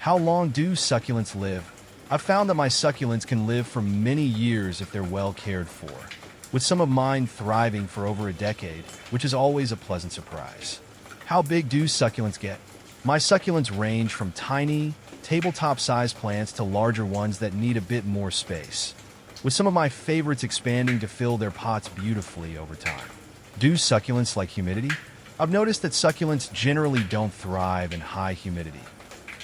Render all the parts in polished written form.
How long do succulents live? I've found that my succulents can live for many years if they're well cared for, with some of mine thriving for over a decade, which is always a pleasant surprise. How big do succulents get? My succulents range from tiny, tabletop-sized plants to larger ones that need a bit more space, with some of my favorites expanding to fill their pots beautifully over time. Do succulents like humidity? I've noticed that succulents generally don't thrive in high humidity.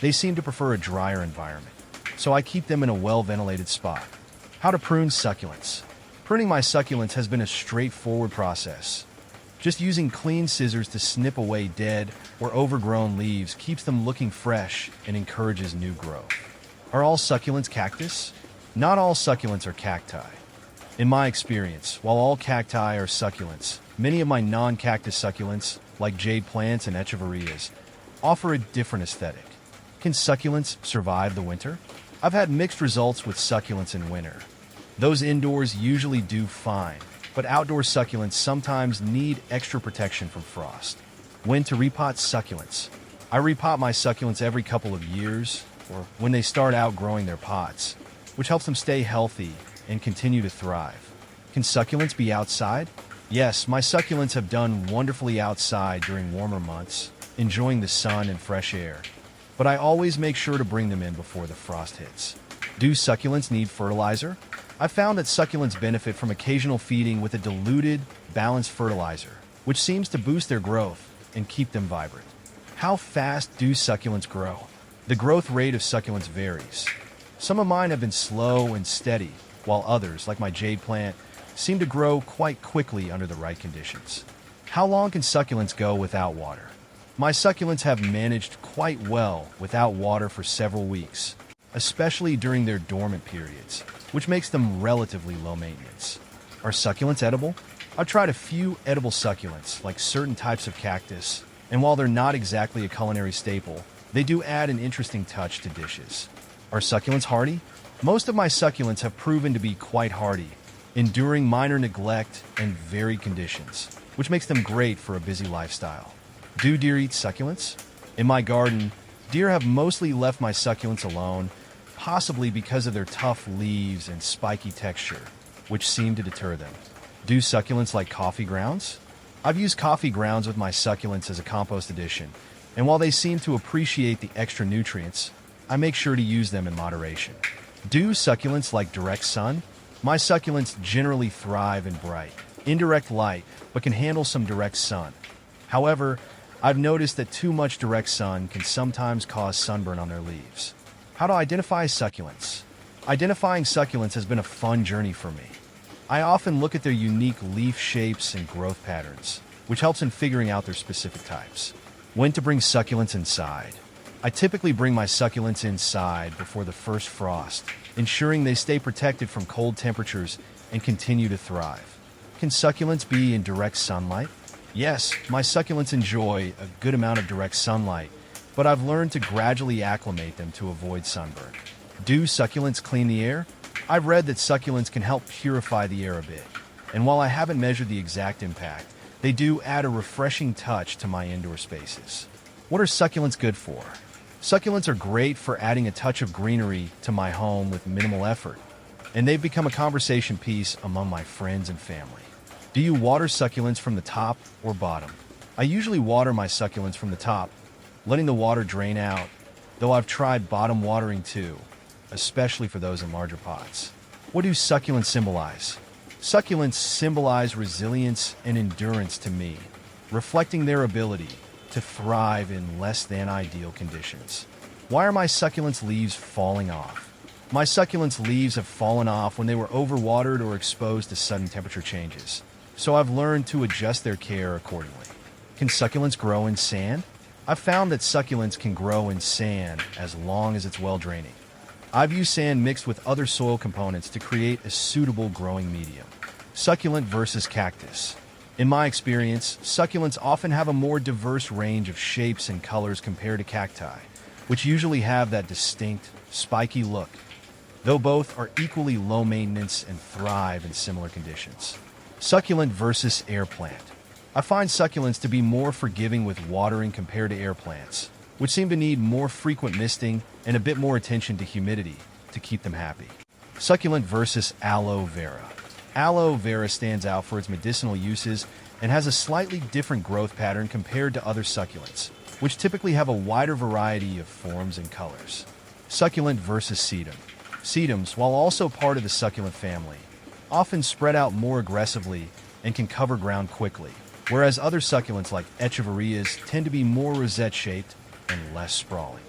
They seem to prefer a drier environment, so I keep them in a well-ventilated spot. How to prune succulents? Pruning my succulents has been a straightforward process. Just using clean scissors to snip away dead or overgrown leaves keeps them looking fresh and encourages new growth. Are all succulents cactus? Not all succulents are cacti. In my experience, while all cacti are succulents, many of my non-cactus succulents, like jade plants and echeverias, offer a different aesthetic. Can succulents survive the winter? I've had mixed results with succulents in winter. Those indoors usually do fine, but outdoor succulents sometimes need extra protection from frost. When to repot succulents? I repot my succulents every couple of years, or when they start outgrowing their pots, which helps them stay healthy and continue to thrive. Can succulents be outside? Yes, my succulents have done wonderfully outside during warmer months, enjoying the sun and fresh air. But I always make sure to bring them in before the frost hits. Do succulents need fertilizer? I've found that succulents benefit from occasional feeding with a diluted, balanced fertilizer, which seems to boost their growth and keep them vibrant. How fast do succulents grow? The growth rate of succulents varies. Some of mine have been slow and steady, while others, like my jade plant, seem to grow quite quickly under the right conditions. How long can succulents go without water? My succulents have managed quite well without water for several weeks, especially during their dormant periods, which makes them relatively low maintenance. Are succulents edible? I've tried a few edible succulents, like certain types of cactus, and while they're not exactly a culinary staple, they do add an interesting touch to dishes. Are succulents hardy? Most of my succulents have proven to be quite hardy, enduring minor neglect and varied conditions, which makes them great for a busy lifestyle. Do deer eat succulents? In my garden, deer have mostly left my succulents alone, possibly because of their tough leaves and spiky texture, which seem to deter them. Do succulents like coffee grounds? I've used coffee grounds with my succulents as a compost addition, and while they seem to appreciate the extra nutrients, I make sure to use them in moderation. Do succulents like direct sun? My succulents generally thrive in bright, indirect light, but can handle some direct sun. However, I've noticed that too much direct sun can sometimes cause sunburn on their leaves. How to identify succulents? Identifying succulents has been a fun journey for me. I often look at their unique leaf shapes and growth patterns, which helps in figuring out their specific types. When to bring succulents inside? I typically bring my succulents inside before the first frost, ensuring they stay protected from cold temperatures and continue to thrive. Can succulents be in direct sunlight? Yes, my succulents enjoy a good amount of direct sunlight, but I've learned to gradually acclimate them to avoid sunburn. Do succulents clean the air? I've read that succulents can help purify the air a bit, and while I haven't measured the exact impact, they do add a refreshing touch to my indoor spaces. What are succulents good for? Succulents are great for adding a touch of greenery to my home with minimal effort, and they've become a conversation piece among my friends and family. Do you water succulents from the top or bottom? I usually water my succulents from the top, letting the water drain out, though I've tried bottom watering too, especially for those in larger pots. What do succulents symbolize? Succulents symbolize resilience and endurance to me, reflecting their ability to thrive in less than ideal conditions. Why are my succulents' leaves falling off? My succulents' leaves have fallen off when they were overwatered or exposed to sudden temperature changes, so I've learned to adjust their care accordingly. Can succulents grow in sand? I've found that succulents can grow in sand as long as it's well draining. I've used sand mixed with other soil components to create a suitable growing medium. Succulent versus cactus. In my experience, succulents often have a more diverse range of shapes and colors compared to cacti, which usually have that distinct, spiky look, though both are equally low maintenance and thrive in similar conditions. Succulent versus air plant. I find succulents to be more forgiving with watering compared to air plants, which seem to need more frequent misting and a bit more attention to humidity to keep them happy. Succulent versus aloe vera. Aloe vera stands out for its medicinal uses and has a slightly different growth pattern compared to other succulents, which typically have a wider variety of forms and colors. Succulent versus sedum. Sedums, while also part of the succulent family, often spread out more aggressively and can cover ground quickly, whereas other succulents like echeverias tend to be more rosette-shaped and less sprawling.